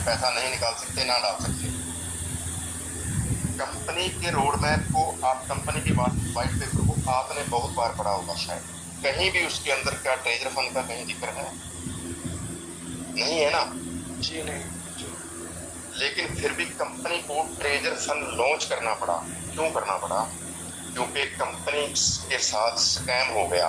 पैसा नहीं निकाल सकते, ना डाल सकते। कंपनी के रोड मैप को, आप कंपनी के व्हाइट पेपर को आपने बहुत बार पढ़ा होगा शायद, कहीं भी उसके अंदर क्या ट्रेजर फंड का कहीं जिक्र है? नहीं है ना जी नहीं। लेकिन फिर भी कंपनी को ट्रेजर फंड लॉन्च करना पड़ा। क्यों करना पड़ा? क्योंकि कंपनी के साथ स्कैम हो गया।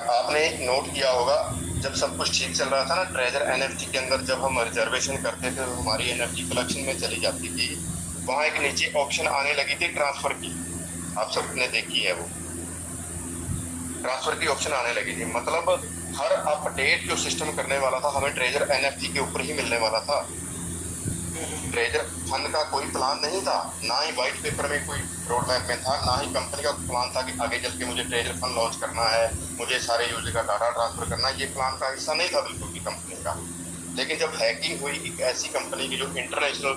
आपने नोट किया होगा, जब सब कुछ ठीक चल रहा था ना, ट्रेजर एनएफटी के अंदर जब हम रिजर्वेशन करते थे तो हमारी एनएफटी कलेक्शन में चली जाती थी, वहां एक नीचे ऑप्शन आने लगी थी ट्रांसफर की। आप सबने देखी है वो ट्रांसफर की ऑप्शन आने लगी थी। मतलब हर अपडेट जो सिस्टम करने वाला था हमें ट्रेजर एनएफटी के ऊपर ही मिलने वाला था। ट्रेजर फंड का कोई प्लान नहीं था, ना ही व्हाइट पेपर में कोई रोड मैप में था, ना ही कंपनी का प्लान था कि आगे चल के मुझे ट्रेजर फंड लॉन्च करना है, मुझे सारे यूजर का डाटा ट्रांसफर करना है। ये प्लान का हिस्सा नहीं था बिल्कुल भी कंपनी का। लेकिन जब हैकिंग हुई एक ऐसी कंपनी की जो इंटरनेशनल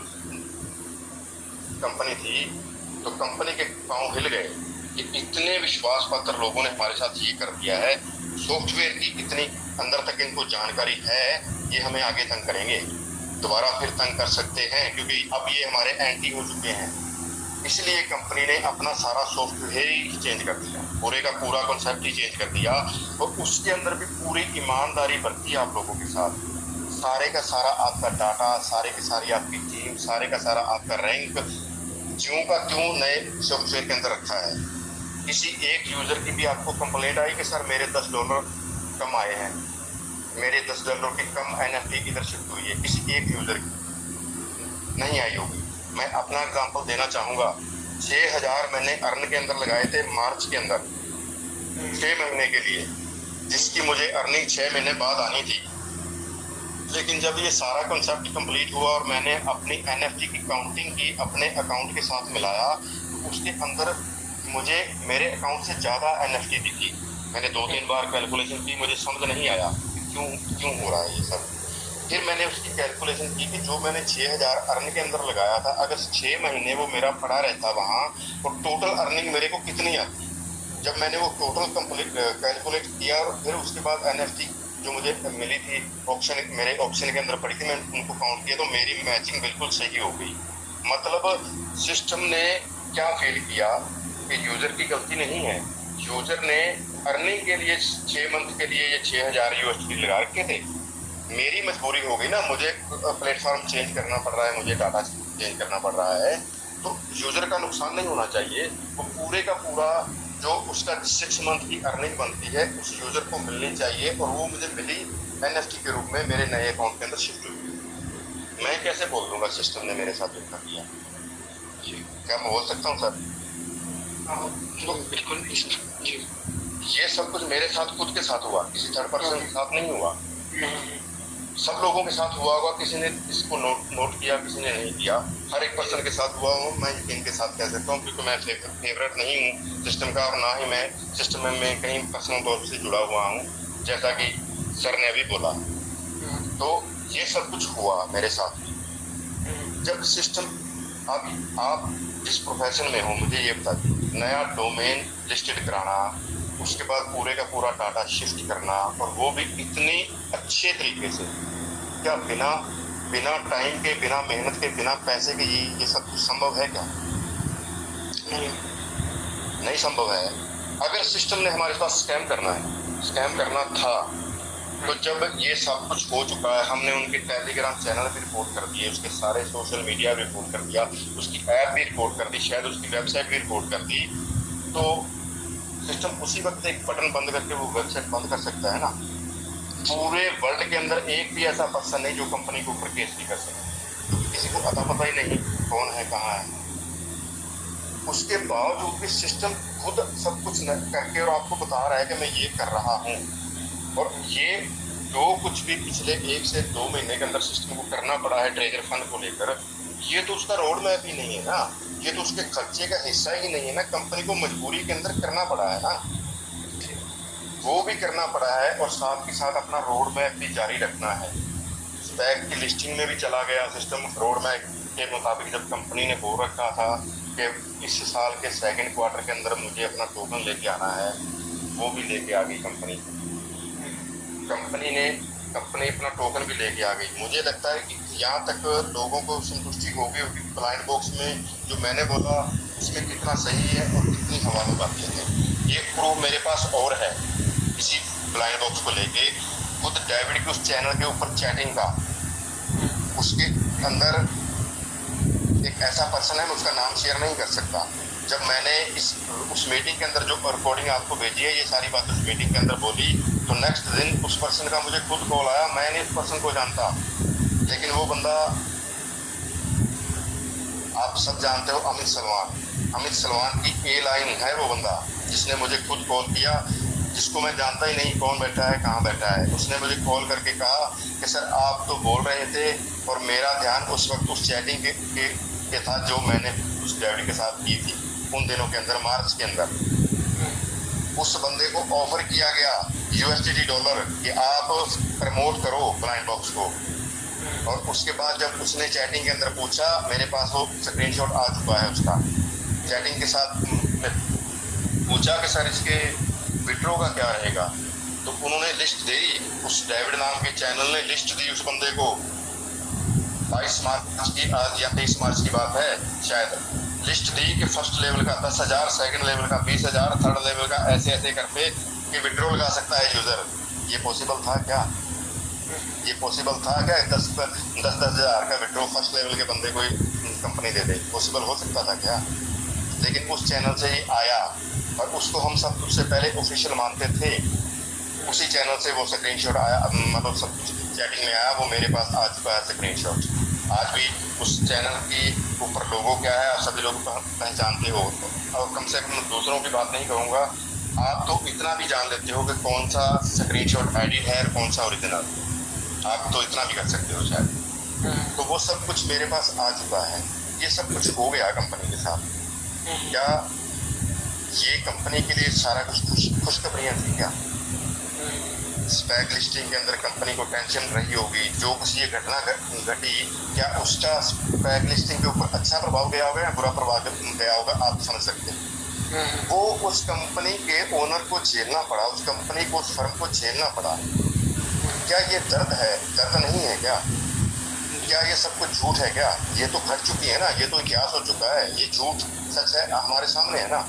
कंपनी थी, तो कंपनी के पांव हिल गए कि इतने विश्वास पात्र लोगों ने हमारे साथ ये कर दिया है, सॉफ्टवेयर की इतनी अंदर तक इनको जानकारी है, ये हमें आगे तंग करेंगे, दोबारा फिर तंग कर सकते हैं, क्योंकि अब ये हमारे एंटी हो चुके हैं। इसलिए कंपनी ने अपना सारा सॉफ्टवेयर ही चेंज कर दिया, पूरे का पूरा कॉन्सेप्ट ही चेंज कर दिया, और उसके अंदर भी पूरी ईमानदारी बरती आप लोगों के साथ। सारे का सारा आपका डाटा, सारे की सारी आपकी टीम, सारे का सारा आपका रैंक ज्यों का त्यों नए सॉफ्टवेयर के अंदर रखा है। किसी एक यूजर की भी आपको कंप्लेंट आई कि सर मेरे $10 कम आए हैं, मेरे $10 की कम एनएफटी इधर शिफ्ट हुई है, किसी एक यूजर की नहीं आई होगी। मैं अपना एग्जांपल देना चाहूंगा, 6000 मैंने अर्न के अंदर लगाए थे मार्च के अंदर 6 महीने के लिए, जिसकी मुझे अर्निंग 6 महीने बाद आनी थी। लेकिन जब ये सारा कॉन्सेप्ट कंप्लीट हुआ और मैंने अपनी एनएफटी की काउंटिंग की, अपने अकाउंट के साथ मिलाया, तो उसके अंदर मुझे मेरे अकाउंट से ज़्यादा एनएफटी दिखी। मैंने 2-3 बार कैलकुलेशन की, मुझे समझ नहीं आया क्यों क्यों हो रहा है ये सब। फिर मैंने उसकी कैलकुलेशन की कि जो मैंने 6000 अर्न के अंदर लगाया था, अगर 6 महीने वो मेरा पड़ा रहता वहाँ, तो टोटल अर्निंग मेरे को कितनी आती। जब मैंने वो टोटल कंप्लीट कैलकुलेट किया और फिर उसके बाद एनएफटी जो मुझे मिली थी ऑप्शन, मेरे ऑप्शन के अंदर पड़ी थी, मैंने उनको काउंट किया तो मेरी मैचिंग बिल्कुल सही हो गई। मतलब सिस्टम ने क्या फेल किया कि यूजर की गलती नहीं है, यूजर ने अर्निंग के लिए 6 मंथ के लिए ये 6000 यूएसडी लगा रखे थे। मेरी मजबूरी हो गई ना, मुझे प्लेटफॉर्म चेंज करना पड़ रहा है, मुझे डाटा चेंज करना पड़ रहा है, तो यूजर का नुकसान नहीं होना चाहिए। वो पूरे का पूरा जो उसका 6 मंथ की अर्निंग बनती है उस यूजर को मिलनी चाहिए, और वो मुझे मिली एनएफटी के रूप में मेरे नए अकाउंट के अंदर शिफ्ट हुई। मैं कैसे बोल दूंगा सिस्टम ने मेरे साथ धोखा किया? क्या मैं बोल सकता हूँ सर? तो बिल्कुल नहीं सर जी। ये सब कुछ मेरे साथ खुद के साथ हुआ, किसी थर्ड पर्सन के साथ नहीं हुआ। सब लोगों के साथ हुआ होगा, किसी ने इसको नोट किया, किसी ने नहीं किया, हर एक पर्सन के साथ हुआ हो। मैं यकीन के साथ कह सकता हूँ, क्योंकि मैं फेवरेट नहीं हूँ सिस्टम का, और ना ही मैं सिस्टम में कहीं पर्सनल तौर से जुड़ा हुआ हूँ, जैसा कि सर ने अभी बोला। तो ये सब कुछ हुआ मेरे साथ भी। जब सिस्टम, आप जिस प्रोफेशन में हो मुझे ये बता दीजिए, नया डोमेन लिस्टेड कराना, उसके बाद पूरे का पूरा डाटा शिफ्ट करना, और वो भी इतनी अच्छे तरीके से, क्या बिना टाइम के, बिना मेहनत के, बिना पैसे के ये सब कुछ संभव है क्या? नहीं संभव है। अगर सिस्टम ने हमारे पास स्कैम करना था, तो जब ये सब कुछ हो चुका है, हमने उनके टेलीग्राम चैनल भी रिपोर्ट कर दिए, उसके सारे सोशल मीडिया भी रिपोर्ट कर दिया, उसकी ऐप भी रिपोर्ट कर दी, शायद उसकी वेबसाइट भी रिपोर्ट कर दी, तो सिस्टम उसी वक्त एक बटन बंद करके वो वेबसाइट बंद कर सकता है ना। पूरे वर्ल्ड के अंदर एक भी ऐसा पर्सन नहीं जो कंपनी के ऊपर केस नहीं कर सकता, किसी को अता पता ही नहीं कौन है कहाँ है। उसके बावजूद भी सिस्टम खुद सब कुछ करके और आपको बता रहा है कि मैं ये कर रहा हूँ, और ये जो कुछ भी पिछले 1 से 2 महीने के अंदर सिस्टम को करना पड़ा है ट्रेजर फंड को लेकर, ये तो उसका रोड मैप ही नहीं है ना, ये तो उसके खर्चे का हिस्सा ही नहीं है ना, कंपनी को मजबूरी के अंदर करना पड़ा है ना, वो भी करना पड़ा है, और साथ के साथ अपना रोड मैप भी जारी रखना है। स्टैक की लिस्टिंग में भी चला गया सिस्टम, रोड मैप के मुताबिक जब कंपनी ने बोल रखा था कि इस साल के 2nd क्वार्टर के अंदर मुझे अपना टोकन लेके आना है, वो भी लेके आ गई कंपनी ने कंपनी अपना टोकन भी लेके आ गई। मुझे लगता है कि यहाँ तक लोगों को संतुष्टि होगी कि ब्लाइंड बॉक्स में जो मैंने बोला उसमें कितना सही है और कितनी हवालों बातें हैं। ये प्रूफ मेरे पास और है इसी ब्लाइंड बॉक्स को लेके। खुद डेविड के उस चैनल के ऊपर चैटिंग का, उसके अंदर एक ऐसा पर्सन है, मैं उसका नाम शेयर नहीं कर सकता। जब मैंने उस मीटिंग के अंदर जो रिकॉर्डिंग आपको भेजी है, ये सारी बात उस मीटिंग के अंदर बोली, तो नेक्स्ट दिन उस पर्सन का मुझे खुद कॉल आया। मैं नहीं उस पर्सन को जानता, लेकिन वो बंदा आप सब जानते हो, अमित सलमान की ए लाइन है वो बंदा, जिसने मुझे खुद कॉल किया, जिसको मैं जानता ही नहीं कौन बैठा है कहाँ बैठा है। उसने मुझे कॉल करके कहा कि सर आप तो बोल रहे थे और मेरा ध्यान उस वक्त उस चैटिंग के था जो मैंने उस डेविड के साथ की थी उन दिनों के अंदर, मार्च के अंदर। उस बंदे को ऑफर किया गया $USD कि आप प्रमोट करो ब्लाइंड बॉक्स को। और उसके बाद जब उसने चैटिंग के अंदर पूछा, मेरे पास वो स्क्रीनशॉट आ चुका है उसका, चैटिंग के साथ पूछा कि सर इसके विड्रॉ का क्या रहेगा, तो उन्होंने लिस्ट दी, उस डेविड नाम के चैनल ने लिस्ट दी उस बंदे को। 22 मार्च की आज या 23 मार्च की बात है शायद, लिस्ट दी कि फर्स्ट लेवल का 10,000, सेकंड लेवल का 20,000, थर्ड लेवल का ऐसे ऐसे करके कि विड्रॉ लगा सकता है यूजर। ये पॉसिबल था क्या? ये पॉसिबल था क्या 10,000 का विड्रॉ फर्स्ट लेवल के बंदे को कंपनी दे दे? पॉसिबल हो सकता था क्या? लेकिन उस चैनल से ही आया और उसको हम सब सबसे पहले ऑफिशियल मानते थे। उसी चैनल से वो स्क्रीनशॉट आया, मतलब सब कुछ चैटिंग में आया, वो मेरे पास आ चुका है स्क्रीनशॉट। आज भी उस चैनल की ऊपर लोगो क्या है आप सभी लोग पहचानते हो। और कम से कम दूसरों की बात नहीं करूँगा, आप तो इतना भी जान लेते हो कि कौन सा स्क्रीनशॉट एडिट है और कौन सा ओरिजिनल, आप तो इतना भी कर सकते हो शायद। तो वो सब कुछ मेरे पास आ चुका है। ये सब कुछ हो गया कंपनी के साथ। क्या ये कंपनी के लिए सारा कुछ खुशखबरियाँ थी क्या? स्पैक लिस्टिंग के अंदर कंपनी को टेंशन रही होगी, जो कुछ ये घटना घटी, क्या उसका स्पैक लिस्टिंग के ऊपर अच्छा प्रभाव गया होगा या बुरा प्रभाव गया होगा? आप समझ सकते हैं। वो उस कंपनी के ओनर को झेलना पड़ा, उस कंपनी को, उस फर्म को झेलना पड़ा। क्या ये दर्द है? दर्द नहीं है क्या? क्या ये सब कुछ झूठ है क्या? ये तो घट चुकी है ना, ये तो इतिहास हो चुका है। ये झूठ सच है, हमारे सामने है ना।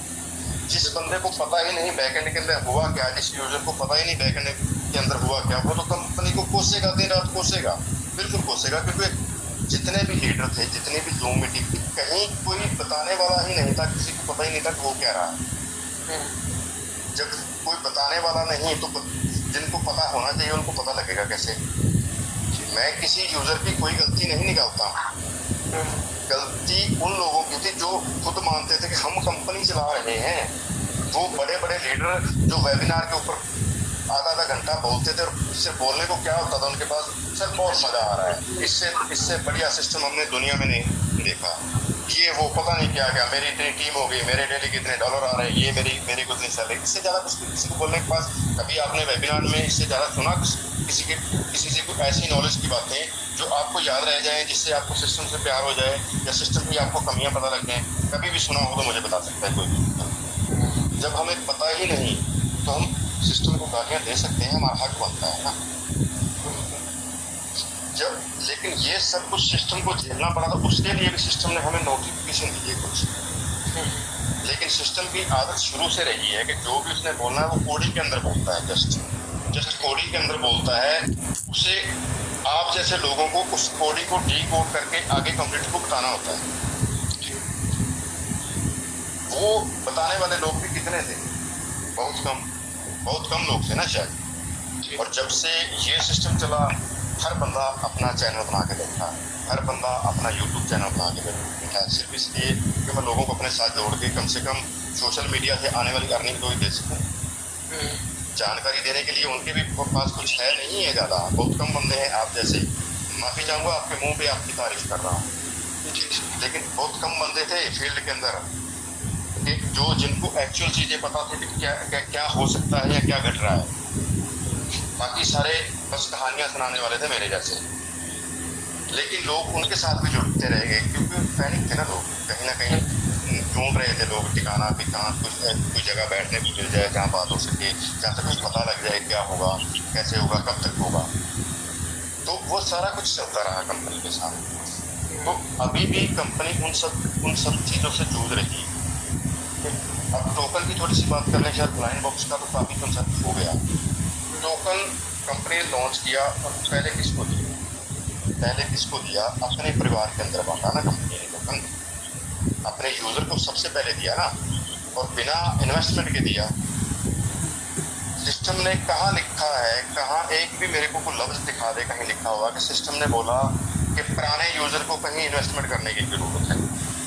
जिस बंदे को पता ही नहीं बैकएंड के अंदर हुआ क्या, जिस यूजर को पता ही नहीं बैकएंड के अंदर हुआ क्या, वो तो कंपनी को कोसेगा, दिन रात कोसेगा, बिल्कुल कोसेगा। क्योंकि जितने भी लीडर थे, जितनी भी जूम मीटिंग थी, कहीं कोई बताने वाला ही नहीं था, किसी को पता ही नहीं था कि वो क्या रहा है। जब कोई बताने वाला नहीं तो जिनको पता होना चाहिए उनको पता लगेगा कैसे? मैं किसी यूजर की कोई गलती नहीं निकालता, गलती उन लोगों की थी जो खुद मानते थे कि हम कंपनी चला रहे हैं। वो बड़े बड़े लीडर जो वेबिनार के ऊपर आधा घंटा बोलते थे और इससे बोलने को क्या होता था उनके पास, सर बहुत मजा आ रहा है, इससे बढ़िया सिस्टम हमने दुनिया में नहीं देखा, ये वो पता नहीं क्या क्या, मेरी इतनी टीम हो गई, मेरे डेली कितने डॉलर आ रहे हैं, ये मेरी को इतनी सैलरी। इससे ज़्यादा कुछ किसी को बोलने के पास, कभी आपने वेबिनार में इससे ज़्यादा सुना किसी से कोई ऐसी नॉलेज की बातें जो आपको याद रह जाए, जिससे आपको सिस्टम से प्यार हो जाए या सिस्टम की आपको कमियां पता लग जाएं? कभी भी सुना हो तो मुझे बता सकता है कोई। जब हमें पता ही नहीं तो हम सिस्टम को गालियां दे सकते हैं, हमारा हक बनता है ना। जब लेकिन ये सब कुछ सिस्टम को झेलना पड़ा, तो उसके लिए भी सिस्टम ने हमें नोटिफिकेशन दी है कुछ। लेकिन सिस्टम की आदत शुरू से रही है कि जो भी उसने बोलना है वो कोडिंग के अंदर बोलता है, जस्ट कोडिंग के अंदर बोलता है। उसे आप जैसे लोगों को उस कोडिंग को डीकोड करके आगे कंप्यूटर को बताना होता है। वो बताने वाले लोग भी कितने थे? बहुत कम लोग थे ना शायद। और जब से ये सिस्टम चला, हर बंदा अपना चैनल बना के बैठा, हर बंदा अपना यूट्यूब चैनल बना के बैठा, सिर्फ इसलिए कि मैं लोगों को अपने साथ जोड़ के कम से कम सोशल मीडिया से आने वाली अर्निंग को ही दे सकूँ। जानकारी देने के लिए उनके भी पास कुछ है नहीं है ज़्यादा, बहुत कम बंदे हैं आप जैसे। माफ़ी चाहूँगा आपके मुंह पे आपकी तारीफ कर रहा हूँ, लेकिन बहुत कम बंदे थे फील्ड के अंदर कि जो जिनको एक्चुअल चीज़ें पता थी कि क्या हो सकता है या क्या घट रहा है। बाकी सारे बस कहानियाँ सुनाने वाले थे मेरे जैसे। लेकिन लोग उनके साथ भी जुड़ते रह गए क्योंकि पैनिक थे ना लोग, कहीं ना कहीं ढूंढ रहे थे लोग ठिकाना कि कहाँ कोई जगह बैठने को मिल जाए, जहाँ बात हो सके, जहाँ तक कुछ पता लग जाए क्या होगा, कैसे होगा, कब तक होगा। तो वो सारा कुछ चलता रहा कंपनी के साथ। तो अभी भी कंपनी उन सब चीज़ों से जूझ रही है। अब टोकन की थोड़ी सी बात कर लें, शायद ब्लाइंड बॉक्स का तो काफ़ी कंसेप्ट हो गया। टोकन कंपनी ने लॉन्च किया और पहले किसको दिया? पहले किसको दिया? अपने परिवार के अंदर बांटा ना कंपनी ने टोकन, अपने यूजर को सबसे पहले दिया ना, और बिना इन्वेस्टमेंट के दिया। सिस्टम ने कहाँ लिखा है, कहाँ एक भी मेरे को कोई लफ्ज दिखा दे कहीं लिखा हुआ कि सिस्टम ने बोला कि पुराने यूजर को कहीं इन्वेस्टमेंट करने की जरूरत है?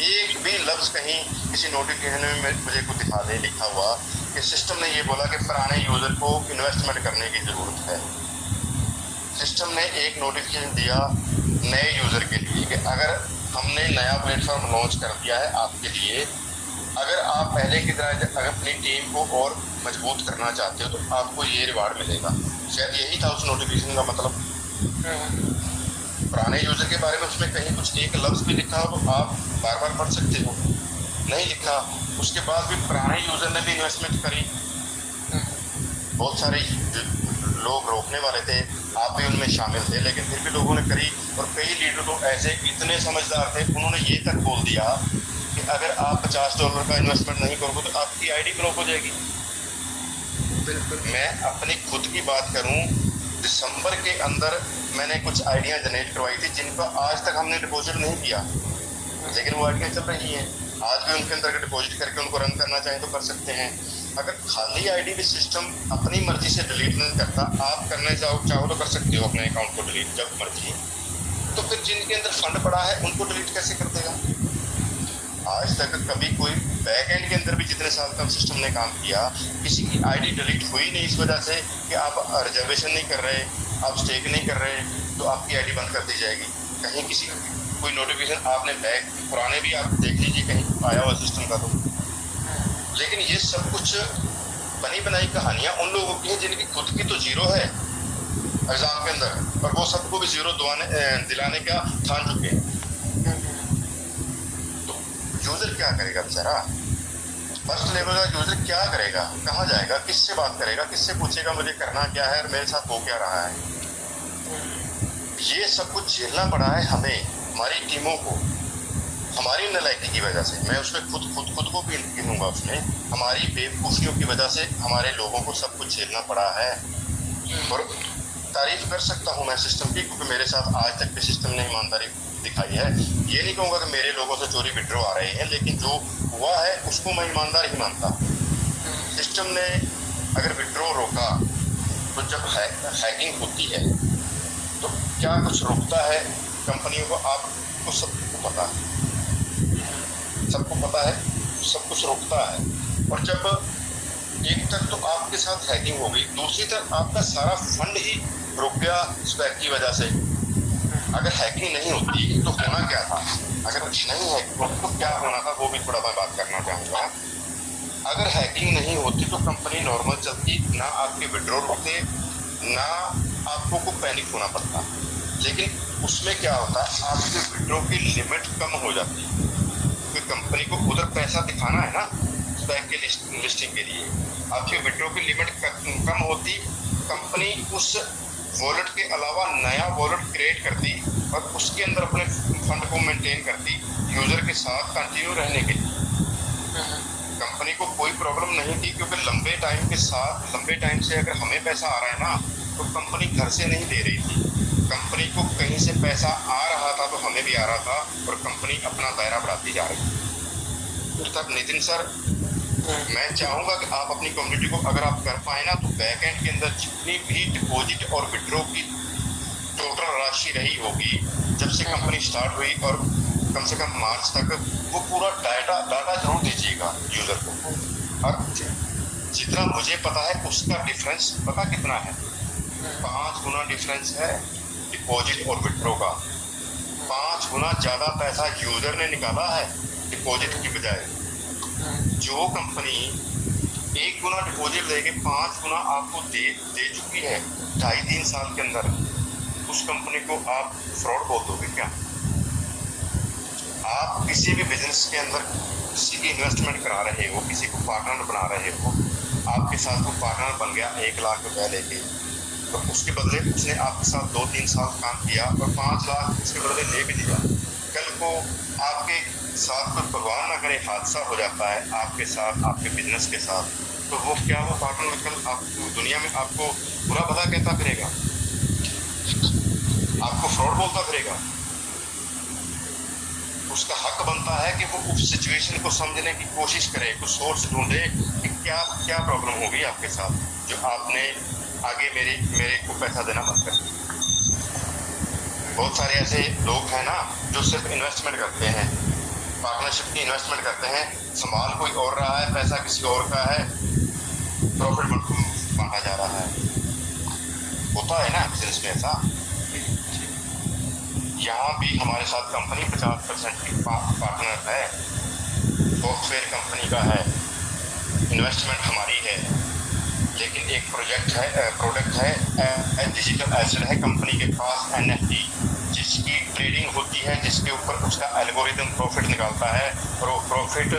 एक भी लफ्ज कहीं किसी नोटिफिकेशन में मुझे को दिखा दे लिखा हुआ कि सिस्टम ने ये बोला कि पुराने यूजर को इन्वेस्टमेंट करने की जरूरत है? सिस्टम ने एक नोटिफिकेशन दिया नए यूजर के लिए कि अगर हमने नया प्लेटफॉर्म लॉन्च कर दिया है आपके लिए, अगर आप पहले की तरह अगर अपनी टीम को और मजबूत करना चाहते हो तो आपको ये रिवार्ड मिलेगा। शायद यही था उस नोटिफिकेशन का मतलब। पुराने यूजर के बारे में उसमें कहीं कुछ एक लफ्ज भी लिखा हो तो आप बार बार पढ़ सकते हो, नहीं लिखा। उसके बाद भी पुराने यूजर ने भी इन्वेस्टमेंट करी, बहुत सारे लोग रोकने वाले थे, आप भी उनमें शामिल थे, लेकिन फिर भी लोगों ने करी। और कई लीडर तो ऐसे इतने समझदार थे, उन्होंने ये तक बोल दिया कि अगर आप $50 का इन्वेस्टमेंट नहीं करोगे तो आपकी आईडी ब्लॉक हो जाएगी। बिल्कुल। मैं अपनी खुद की बात करूं, दिसंबर के अंदर मैंने कुछ आइडिया जनरेट करवाई थी जिनका आज तक हमने डिपॉजिट नहीं किया, लेकिन वो आइडिया चल रही है। आज भी उनके अंदर डिपॉजिट करके उनको रन करना चाहें तो कर सकते हैं। अगर खाली आईडी भी सिस्टम अपनी मर्जी से डिलीट नहीं करता, आप करने चाहो तो कर सकते हो अपने अकाउंट को डिलीट जब मर्जी, तो फिर जिनके अंदर फंड पड़ा है उनको डिलीट कैसे कर देगा? आज तक कभी कोई बैक एंड के अंदर भी जितने साल तक सिस्टम ने काम किया, किसी की आईडी डिलीट हुई नहीं इस वजह से कि आप रिजर्वेशन नहीं कर रहे, आप स्टेक नहीं कर रहे, तो आपकी आईडी बंद कर दी जाएगी। कहीं किसी कोई नोटिफिकेशन आपने बैक पुराने भी आप देख लीजिए कहीं आया हुआ सिस्टम का तो। लेकिन ये सब कुछ बनी बनाई कहानियां उन लोगों की हैं जिनकी खुद की तो जीरो है एग्जाम के अंदर, और वो सबको भी जीरो दिलाने का ठान चुके हैं। तो यूजर क्या करेगा बेचारा? फर्स्ट लेवल का यूजर क्या करेगा? कहाँ जाएगा? किससे बात करेगा? किससे पूछेगा मुझे करना क्या है और मेरे साथ हो क्या रहा है? ये सब कुछ झेलना पड़ा है हमें, हमारी टीमों को, हमारी नालायकी की वजह से। मैं उसमें खुद को भी गिनूंगा उसमें। हमारी बेवकूफ़ियों की वजह से हमारे लोगों को सब कुछ झेलना पड़ा है। और तारीफ कर सकता हूँ मैं सिस्टम की, क्योंकि मेरे साथ आज तक भी सिस्टम ने ईमानदारी दिखाई है। ये नहीं कहूँगा कि मेरे लोगों से चोरी विड्रॉ आ रहे हैं, लेकिन जो हुआ है उसको मैं ईमानदार ही मानता हूँ। सिस्टम ने अगर विड्रॉ रोका तो जब हैकिंग होती है तो क्या कुछ रुकता है कंपनियों को? आपको सबको पता है, सबको पता है, सब कुछ रुकता है। और जब एक तरफ तो आपके साथ हैकिंग हो गई, दूसरी तरफ आपका सारा फंड ही रुक गया स्पैक की वजह से। अगर हैकिंग नहीं होती तो होना क्या था? अगर नहीं हैकिंग होती तो क्या होना था, वो भी थोड़ा मैं बात करना चाहूँगा। अगर हैकिंग नहीं होती तो कंपनी नॉर्मल चलती, ना आपके विड्रॉ रुकते, ना आपको को पैनिक होना पड़ता। लेकिन उसमें क्या होता, आपके विड्रॉ की लिमिट कम हो जाती। क्योंकि कंपनी को उधर पैसा दिखाना है ना स्पैक के लिस्टिंग के लिए, आपके विड्रॉ की लिमिट कम होती। कंपनी उस वॉलेट के अलावा नया वॉलेट क्रिएट करती और उसके अंदर अपने फंड को मेंटेन करती यूजर के साथ कंटिन्यू रहने के लिए। कंपनी को कोई प्रॉब्लम नहीं थी, क्योंकि लंबे टाइम से अगर हमें पैसा आ रहा है ना, तो कंपनी घर से नहीं दे रही थी। कंपनी को कहीं से पैसा आ रहा था तो हमें भी आ रहा था, और कंपनी अपना दायरा बढ़ाती जा रही थी। तब नितिन सर, मैं चाहूँगा कि आप अपनी कम्युनिटी को अगर आप कर पाए ना, तो बैक एंड के अंदर जितनी भी डिपॉजिट और विड्रॉ की टोटल राशि रही होगी जब से कंपनी स्टार्ट हुई और कम से कम मार्च तक, वो पूरा डाटा जरूर दीजिएगा यूजर को। और जितना मुझे पता है उसका डिफरेंस पता कितना है? 5 गुना डिफरेंस है डिपॉजिट और विड्रॉ का। 5 गुना ज़्यादा पैसा यूजर ने निकाला है डिपॉजिट की बजाय। जो कंपनी 1 गुना डिपॉजिट देके 5 गुना आपको दे चुकी है 2.5-3 साल के अंदर, उस कंपनी को आप फ्रॉड बोल दोगे क्या? आप किसी भी बिजनेस के अंदर किसी की इन्वेस्टमेंट करा रहे हो, किसी को पार्टनर बना रहे हो, आपके साथ वो पार्टनर बन गया 1 लाख रुपए लेके, तो उसके बदले उसने आपके साथ 2-3 साल काम किया और 5 लाख उसके बदले ले भी दिया। कल को आपके साथ कोई भगवान ना करे हादसा हो जाता है आपके साथ, आपके बिजनेस के साथ, तो वो क्या वो पार्टनर कल आप दुनिया में आपको बुरा भला कहता फिरेगा, आपको फ्रॉड बोलता फिरेगा। उसका हक बनता है कि वो उस सिचुएशन को समझने की कोशिश करे, कुछ सोर्स ढूंढे कि क्या क्या प्रॉब्लम होगी आपके साथ जो आपने आगे मेरे को पैसा देना बंद कर दिया। बहुत सारे ऐसे लोग हैं ना जो सिर्फ इन्वेस्टमेंट करते हैं, पार्टनरशिप की इन्वेस्टमेंट करते हैं, संभाल कोई और रहा है, पैसा किसी और का है, प्रॉफिट बांटा जा रहा है। होता है ना बिजनेस में ऐसा। यहाँ भी हमारे साथ कंपनी 50% की पार्टनर है, सॉफ्टवेयर कंपनी का है, इन्वेस्टमेंट हमारी है, लेकिन एक प्रोडक्ट है डिजिटल एसेट है कंपनी के पास NFT, जिसकी ट्रेडिंग होती है, जिसके ऊपर उसका एल्गोरिदम प्रॉफिट निकालता है और वो प्रॉफिट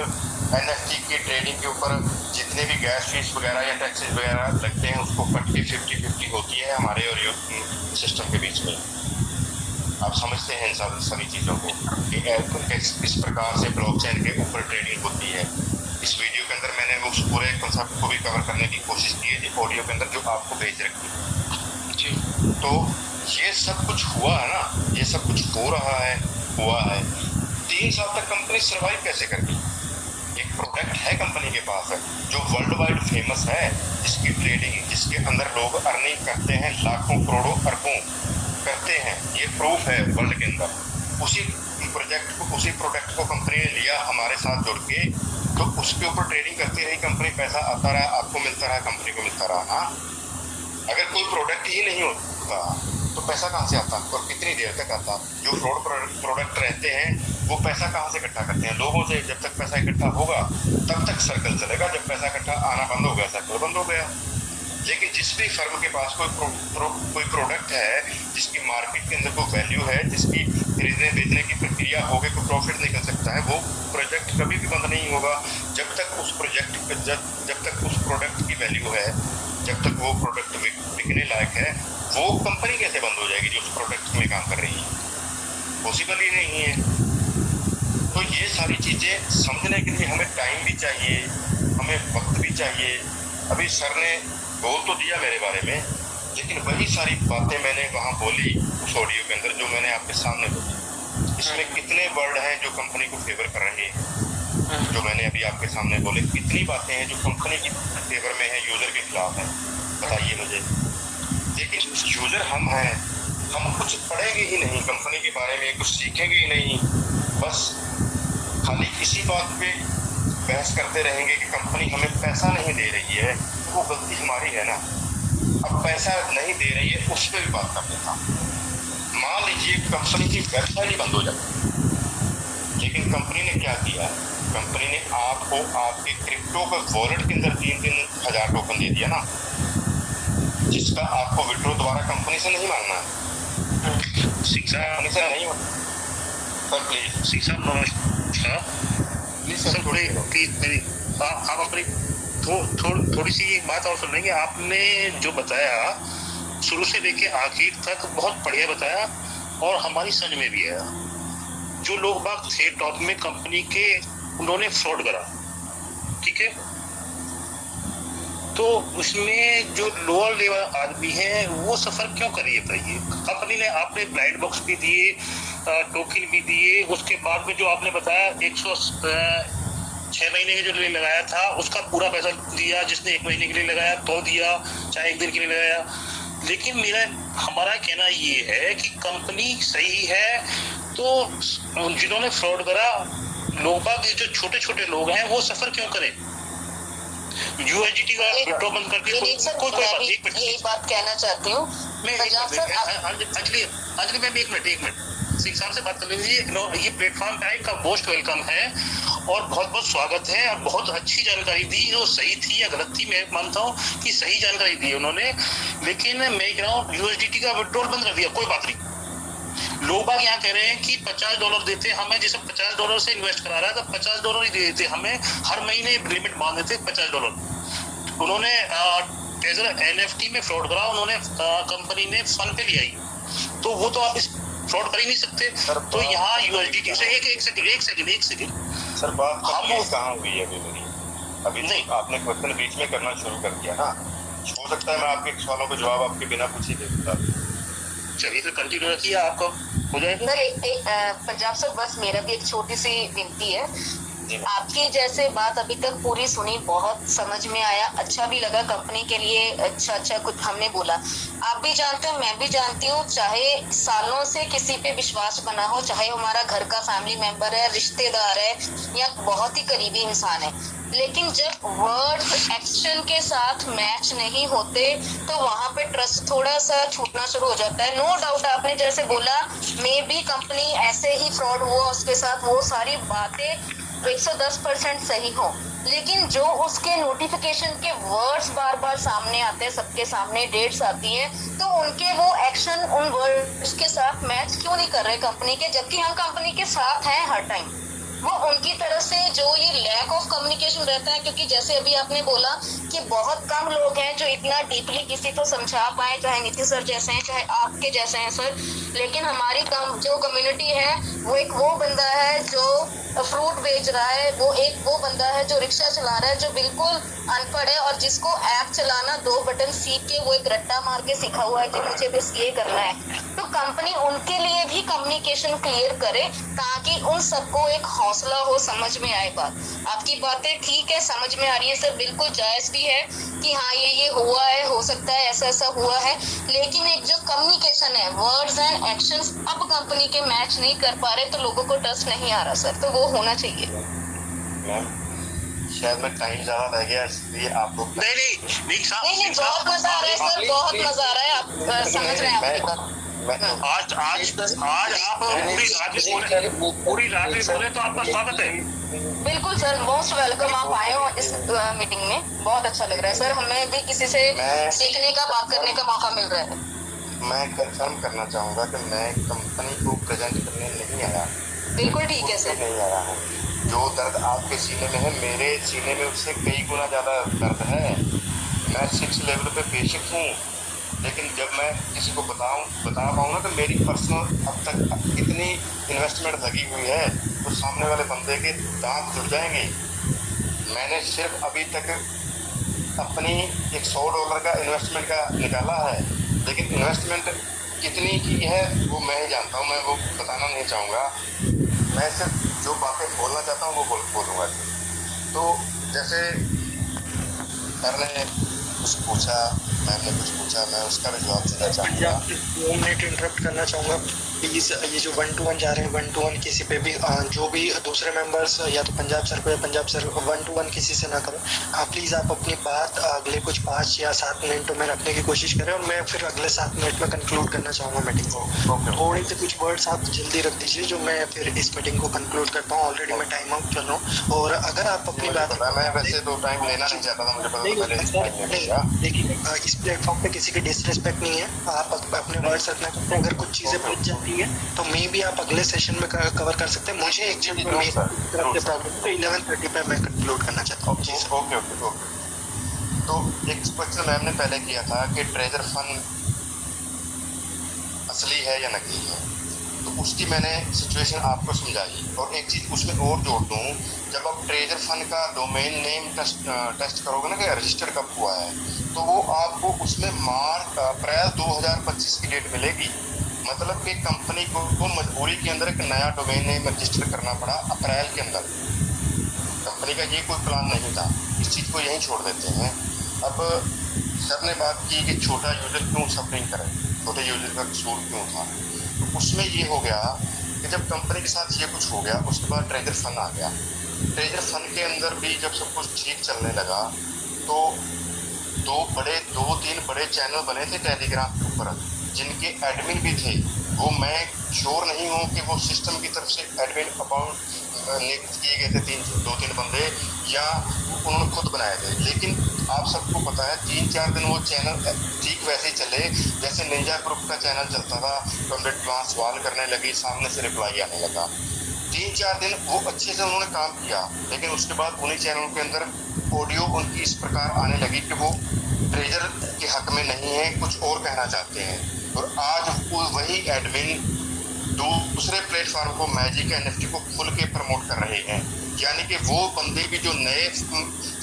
NFT की ट्रेडिंग के ऊपर जितने भी गैस फीस वगैरह या टैक्सेस वगैरह लगते हैं उसको कट के 50-50 होती है हमारे और सिस्टम के बीच में। आप समझते हैं इन सभी चीज़ों को कि किस प्रकार से ब्लॉकचेन के ऊपर ट्रेडिंग होती है। इस वीडियो के अंदर मैंने उस पूरे कंसेप्ट को भी कवर करने की कोशिश की है ऑडियो के अंदर, जो आपको भेज रखी जी। तो ये सब कुछ हुआ है ना, ये सब कुछ हो रहा है, हुआ है। 3 साल तक कंपनी सर्वाइव कैसे कर गई? एक प्रोडक्ट है कंपनी के पास है जो वर्ल्ड वाइड फेमस है, जिसकी ट्रेडिंग, जिसके अंदर लोग अर्निंग करते हैं, लाखों करोड़ों अरबों करते हैं, ये प्रूफ है वर्ल्ड के अंदर। उसी प्रोडक्ट को कंपनी ने लिया हमारे साथ जुड़ के, तो उसके ऊपर ट्रेडिंग करती रही कंपनी, पैसा आता रहा, आपको मिलता रहा, कंपनी को मिलता रहा ना। अगर कोई प्रोडक्ट ही नहीं होता तो पैसा कहाँ से आता और कितनी देर तक आता? जो फ्रॉड प्रोडक्ट रहते हैं वो पैसा कहाँ से इकट्ठा करते हैं? लोगों से। जब तक पैसा इकट्ठा होगा तब तक सर्कल चलेगा, जब पैसा इकट्ठा आना बंद हो गया सर्कल बंद हो गया। लेकिन जिस भी फर्म के पास कोई प्रोडक्ट है जिसकी मार्केट के अंदर कोई वैल्यू है, जिसकी खरीदने बेचने की प्रक्रिया हो गई, कोई प्रॉफिट निकल सकता है, वो प्रोजेक्ट कभी भी बंद नहीं होगा जब तक उस प्रोडक्ट की वैल्यू है, जब तक वो प्रोडक्ट बिकने लायक है। वो कंपनी कैसे बंद हो जाएगी जो उस प्रोडक्ट में काम कर रही है? पॉसिबल ही नहीं है। तो ये सारी चीज़ें समझने के लिए हमें टाइम भी चाहिए, हमें वक्त भी चाहिए। अभी सर ने बोल तो दिया मेरे बारे में, लेकिन वही सारी बातें मैंने वहाँ बोली उस ऑडियो के अंदर जो मैंने आपके सामने बोली। इसमें कितने वर्ड हैं जो कंपनी को फेवर कर रहे हैं, जो मैंने अभी आपके सामने बोले, कितनी बातें हैं जो कंपनी की फेवर में है, यूजर के खिलाफ है? बताइए मुझे। लेकिन यूजर हम हैं, हम कुछ पढ़ेंगे ही नहीं कंपनी के बारे में, कुछ सीखेंगे ही नहीं, बस खाली इसी बात पे बहस करते रहेंगे कि कंपनी हमें पैसा नहीं दे रही है, तो वो गलती हमारी है ना। अब पैसा नहीं दे रही है उस पर भी बात करते था। मान लीजिए कंपनी की वेबसाइट ही बंद हो जाती, लेकिन कंपनी ने क्या किया? कंपनी ने आपको आपके क्रिप्टो का वॉलेट के अंदर 3-3 हज़ार टोकन दे दिया ना, जिसका आपको विड्रॉ दोबारा कंपनी से नहीं मांगना है। कंपनी से नहीं मांगना। Sir please, please sir please मेरी आप अपनी थोड़ी सी एक बात और सुन लेंगे। आपने जो बताया शुरू से लेके आखिर तक बहुत बढ़िया बताया और हमारी समझ में भी आया। जो लोग बात थे टॉप में कंपनी के, उन्होंने फ्रॉड करा, ठीक है, तो उसमें जो लोअर लेवल आदमी है वो सफर क्यों करिए? बताइए। कंपनी ने आपने ब्लाइंड बॉक्स भी दिए, टोकन भी दिए, उसके बाद में जो आपने बताया 106 महीने के जो लिए लगाया था उसका पूरा पैसा दिया, जिसने 1 महीने के लिए लगाया तो दिया, चाहे 1 दिन के लिए लगाया। लेकिन हमारा कहना ये है कि कंपनी सही है, तो जिन्होंने फ्रॉड करा लोग बाग, जो छोटे छोटे लोग हैं वो सफर क्यों करें? USDT का विड्रॉ बंद करके एक बात कहना चाहती हूँ। अंजलि मैम एक मिनट सिंह साहब से बात कर लीजिए। ये प्लेटफॉर्म पे आपका मोस्ट वेलकम है और बहुत बहुत स्वागत है, और बहुत अच्छी जानकारी दी, जो सही थी या गलत थी मैं मानता हूँ कि सही जानकारी दी उन्होंने। लेकिन मैं कह रहा हूँ USDT का विड्रॉल बंद कर दिया, कोई बात नहीं। लोग बाग यहाँ कह रहे हैं कि $50 देते हमें, जिसे $50 से इन्वेस्ट करा रहा है तो $50 ही देते हमें, हर महीने लिमिट बांध देते $50। उन्होंने ट्रेजर एनएफटी में फ्रॉड करा उन्होंने, कंपनी ने फन पे लिया ही, तो वो तो आप इस फ्रॉड कर ही नहीं सकते। तो यहाँ यूएसडीटी से एक सेकंड सर, बात हम कहाँ हुई है अभी मेरी? अभी नहीं, आपने क्वेश्चन बीच में करना शुरू कर दिया ना। हो सकता है मैं आपके सवालों का जवाब आपके बिना पूछे दे दूँ। चलिए तो कंटिन्यू रखिए, आपका हो जाएगा। सर पंजाब सर, बस मेरा भी एक छोटी सी विनती है। आपकी जैसे बात अभी तक पूरी सुनी, बहुत समझ में आया, अच्छा भी लगा, कंपनी के लिए अच्छा कुछ हमने बोला। आप भी जानते हो, मैं भी जानती हूँ, चाहे सालों से किसी पे विश्वास बना हो, चाहे हमारा घर का फैमिली मेंबर है, रिश्तेदार है, या बहुत ही करीबी इंसान है, लेकिन जब वर्ड्स एक्शन के साथ मैच नहीं होते तो वहां पे ट्रस्ट थोड़ा सा छूटना शुरू हो जाता है। नो डाउट आपने जैसे बोला, मे बी कंपनी ऐसे ही फ्रॉड हुआ उसके साथ, वो सारी बातें 110% सही हो, लेकिन जो उसके नोटिफिकेशन के वर्ड्स बार बार सामने आते हैं, सबके सामने डेट्स आती हैं, तो उनके वो एक्शन उन वर्ड्स के साथ मैच क्यों नहीं कर रहे कंपनी के, जबकि हम कंपनी के साथ हैं हर टाइम। वो उनकी तरफ से जो ये लैक ऑफ कम्युनिकेशन रहता है, क्योंकि जैसे अभी आपने बोला कि बहुत कम लोग हैं जो इतना डीपली किसी को समझा पाए, चाहे नीति सर जैसे हैं, चाहे आपके जैसे हैं सर, लेकिन हमारी जो कम्युनिटी है वो एक वो बंदा है जो फ्रूट बेच रहा है, वो बंदा है जो रिक्शा चला रहा है, जो बिल्कुल अनपढ़ है और जिसको ऐप चलाना 2 बटन सीख के वो एक रट्टा मार के सीखा हुआ है कि मुझे बस ये करना है। तो कंपनी उनके लिए भी कम्युनिकेशन क्लियर करे ताकि उन सबको एक हौसला हो, समझ में आए बात। आपकी बातें ठीक है, समझ में आ रही है सर, बिल्कुल जायज भी है कि हाँ ये हुआ है, हो सकता है ऐसा हुआ है, लेकिन एक जो कम्युनिकेशन है, वर्ड्स एंड एक्शंस अब कंपनी के मैच नहीं कर पा रहे, तो लोगों को ट्रस्ट नहीं आ रहा सर, तो वो होना चाहिए। मैम शायद मैं टाइम ज्यादा रह गया, इसलिए आप लोग नहीं, बहुत मजा आ रहा है सर, बहुत मजा आ रहा है, आप समझ रहे हैं आपकी बात। आज आप पूरी रात भी बोले तो आपका स्वागत है। बिल्कुल सर, मोस्ट वेलकम, आप आए हो इस मीटिंग में, बहुत अच्छा लग रहा है सर, हमें भी किसी से सीखने का, बात करने का मौका मिल रहा है। मैं कंफर्म करना चाहूँगा कि मैं कंपनी को प्रेजेंट करने नहीं आया। बिल्कुल ठीक है सर, नहीं आया हूँ। जो दर्द आपके सीने में है, मेरे सीने में उससे कई गुना ज़्यादा दर्द है। मैं 6 लेवल पे बेशक हूँ, लेकिन जब मैं किसी को बता पाऊँ ना कि मेरी पर्सनल अब तक इतनी इन्वेस्टमेंट लगी हुई है, तो सामने वाले बंदे के दांत जुड़ जाएंगे। मैंने सिर्फ अभी तक अपनी एक $100 का इन्वेस्टमेंट का निकाला है, लेकिन इन्वेस्टमेंट कितनी की है वो मैं ही जानता हूँ, मैं वो बताना नहीं चाहूँगा। मैं सिर्फ जो बातें बोलना चाहता हूँ वो बोलूँगा। तो जैसे सर ने कुछ पूछा, मैंने कुछ पूछा, मैं उसका भी जवाब देना चाहूँगा। 2 मिनट इंटरप्ट करना चाहूँगा प्लीज़। ये जो 1-to-1 जा रहे हैं, 1-to-1 किसी पे भी जो भी दूसरे मेंबर्स या तो पंजाब सर को या पंजाब सर को 1-to-1 किसी से ना करो। प्लीज़ आप अपनी बात अगले कुछ 5 या 7 मिनटों में रखने की कोशिश करें, और मैं फिर अगले 7 मिनट में कंक्लूड करना चाहूँगा मीटिंग को। थोड़े से कुछ वर्ड्स आप जल्दी रख दीजिए जो मैं फिर इस मीटिंग को कंक्लूड कर पाऊँ। ऑलरेडी मैं टाइम आउट कर रहा हूँ, और अगर आप अपनी बात, मैं वैसे तो टाइम लेना नहीं चाहता था, मुझे पता था। देखिए इस प्लेटफॉर्म पे किसी की डिसरिस्पेक्ट नहीं है, आप अपने वर्ड्स रखना चाहते हैं। अगर कुछ चीज़ें बच जाती है तो मे भी आप अगले सेशन में कवर कर सकते हैं। मुझे एक चीज प्रॉब्लम तो 11:30 पे मैं कंक्लूड करना चाहता हूँ। ओके। तो एक क्वेश्चन मैम ने पहले किया था कि ट्रेजर फंड असली है या नकली है, तो उसकी मैंने सिचुएशन आपको समझाई। और एक चीज़ उसमें और जोड़ दूँ, जब आप ट्रेजर फंड का डोमेन नेम टेस्ट करोगे ना कि रजिस्टर कब हुआ है, तो वो आपको उसमें अप्रैल 2025 की डेट मिलेगी। मतलब कि कंपनी को मजबूरी के अंदर एक नया डोमेन नेम रजिस्टर करना पड़ा अप्रैल के अंदर। कंपनी का ये कोई प्लान नहीं था, इस चीज़ को यहीं छोड़ देते हैं। अब सर ने बात की कि छोटा यूजर क्यों सफरिंग करे, छोटे यूजर का कसूर क्यों था, तो उसमें ये हो गया कि जब कंपनी के साथ ये कुछ हो गया, उसके बाद ट्रेजर फंड आ गया। ट्रेजर फंड के अंदर भी जब सब कुछ ठीक चलने लगा, तो 2-3 बड़े चैनल बने थे टेलीग्राम के ऊपर, जिनके एडमिन भी थे। वो मैं श्योर नहीं हूँ कि वो सिस्टम की तरफ से एडमिन अकाउंट नियुक्त किए गए थे 2-3 बंदे, या उन्होंने खुद बनाए थे। लेकिन आप सबको पता है 3-4 दिन वो चैनल ठीक वैसे ही चले जैसे निंजा ग्रुप का चैनल चलता था। कमेंट वहाँ सवाल करने लगी, सामने से रिप्लाई आने लगा। 3-4 दिन वो अच्छे से उन्होंने काम किया, लेकिन उसके बाद उन्हीं चैनलों के अंदर ऑडियो उनकी इस प्रकार आने लगी कि वो ट्रेजर के हक में नहीं है, कुछ और कहना चाहते हैं। और आज वही एडमिन दूसरे प्लेटफॉर्म को मैजिक एनएफटी को खुल के प्रमोट कर रहे हैं। यानी कि वो बंदे भी जो नए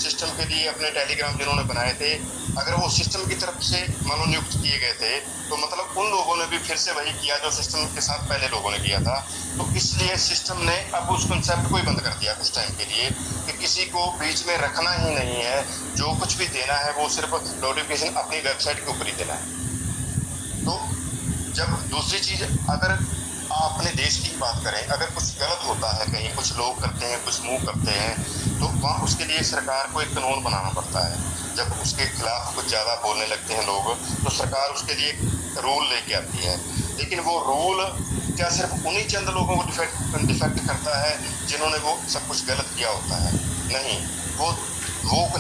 सिस्टम के लिए अपने टेलीग्राम जिन्होंने बनाए थे, अगर वो सिस्टम की तरफ से मनोनियुक्त किए गए थे तो मतलब उन लोगों ने भी फिर से वही किया जो सिस्टम के साथ पहले लोगों ने किया था। तो इसलिए सिस्टम ने अब उस कंसेप्ट को ही बंद कर दिया कुछ टाइम के लिए कि किसी को बीच में रखना ही नहीं है, जो कुछ भी देना है वो सिर्फ नोटिफिकेशन अपनी वेबसाइट के ऊपर ही देना है। तो जब दूसरी चीज, अगर अपने देश की बात करें, अगर कुछ गलत होता है कहीं, कुछ लोग करते हैं, कुछ मुंह करते हैं, तो वहाँ उसके लिए सरकार को एक कानून बनाना पड़ता है। जब उसके खिलाफ कुछ ज़्यादा बोलने लगते हैं लोग तो सरकार उसके लिए रूल लेके आती है। लेकिन वो रूल क्या सिर्फ उन्हीं चंद लोगों को डिफेक्ट करता है जिन्होंने वो सब कुछ गलत किया होता है? नहीं, वो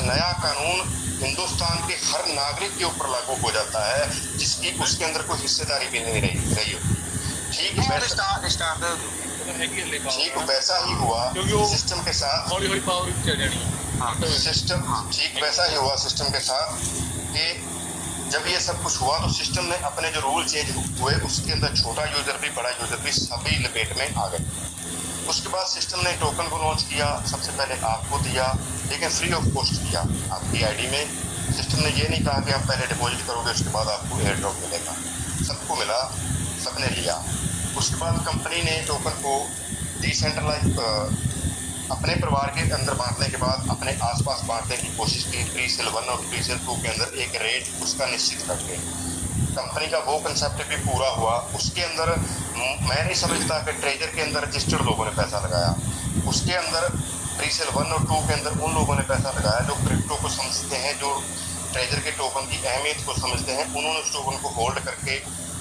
नया कानून हिंदुस्तान के हर नागरिक के ऊपर लागू हो जाता है जिसकी उसके अंदर कोई हिस्सेदारी भी नहीं रही होती। ठीक वैसा ही हुआ सिस्टम के साथ, सिस्टम ठीक वैसा ही हुआ सिस्टम के साथ कि जब ये सब कुछ हुआ तो सिस्टम ने अपने जो रूल चेंज हुए उसके अंदर छोटा यूजर भी बड़ा यूजर भी सभी लपेट में आ गए। उसके बाद सिस्टम ने टोकन को लॉन्च किया, सबसे पहले आपको दिया, लेकिन फ्री ऑफ कॉस्ट दिया आपकी आईडी में। सिस्टम ने ये नहीं कहा कि आप पहले डिपॉजिट करोगे उसके बाद आपको एयर ड्रॉप मिलेगा। सबको मिला, सबने लिया। उसके बाद कंपनी ने टोकन को डिसेंट्रलाइज अपने परिवार के अंदर बांटने के बाद अपने आसपास बांटने की कोशिश की। प्रीसेल 1 और प्रीसेल 2 के अंदर एक रेट उसका निश्चित करके कंपनी का वो कंसेप्ट भी पूरा हुआ। उसके अंदर मैं नहीं समझता कि ट्रेजर के अंदर रजिस्टर्ड लोगों ने पैसा लगाया, उसके अंदर प्रीसेल 1 और 2 के अंदर उन लोगों ने पैसा लगाया जो क्रिप्टो को समझते हैं, जो ट्रेजर के टोकन की अहमियत को समझते हैं। उन्होंने उस टोकन को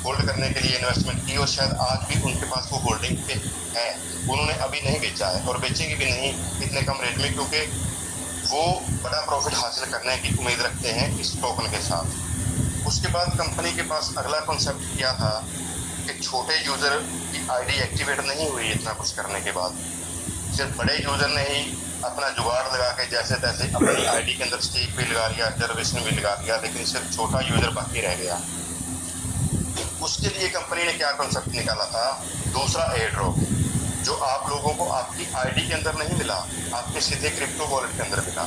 होल्ड करने के लिए इन्वेस्टमेंट की और शायद आज भी उनके पास वो होल्डिंग पे है। उन्होंने अभी नहीं बेचा है और बेचेंगे भी नहीं इतने कम रेट में, क्योंकि वो बड़ा प्रॉफिट हासिल करने की उम्मीद रखते हैं इस टोकन के साथ। उसके बाद कंपनी के पास अगला कॉन्सेप्ट क्या था कि छोटे यूज़र की आईडी एक्टिवेट नहीं हुई इतना कुछ करने के बाद। सिर्फ बड़े यूज़र ने ही अपना जुगाड़ लगा के जैसे तैसे अपनी आईडी के अंदर स्टेक भी लगा लिया, रिजर्वेशन भी लगा लिया, लेकिन सिर्फ छोटा यूज़र बाकी रह गया। उसके लिए कंपनी ने क्या कॉन्सेप्ट निकाला था? दूसरा एयर ड्रॉप, जो आप लोगों को आपकी आईडी के अंदर नहीं मिला, आपके सीधे क्रिप्टो वॉलेट के अंदर मिला।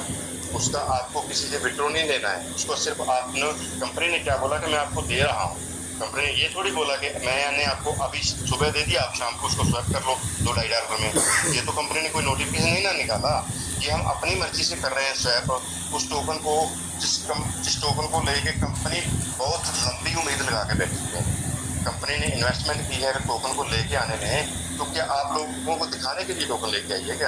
उसका आपको किसी से विड्रॉ नहीं लेना है, उसको सिर्फ आपने, कंपनी ने क्या बोला कि मैं आपको दे रहा हूँ। कंपनी ने ये थोड़ी बोला कि मैंने आपको अभी सुबह दे दिया, आप शाम को उसको स्वैप कर लो $2-2.5 में। ये तो कंपनी ने कोई नोटिफिकेशन नहीं ना निकाला, ये हम अपनी मर्जी से कर रहे हैं स्वैप। उस टोकन को जिस टोकन को लेके कंपनी बहुत लंबी उम्मीद लगा के बैठी है, कंपनी ने इन्वेस्टमेंट की है टोकन को लेके आने में, तो क्या आप लोगों को दिखाने के लिए टोकन लेके आई है क्या?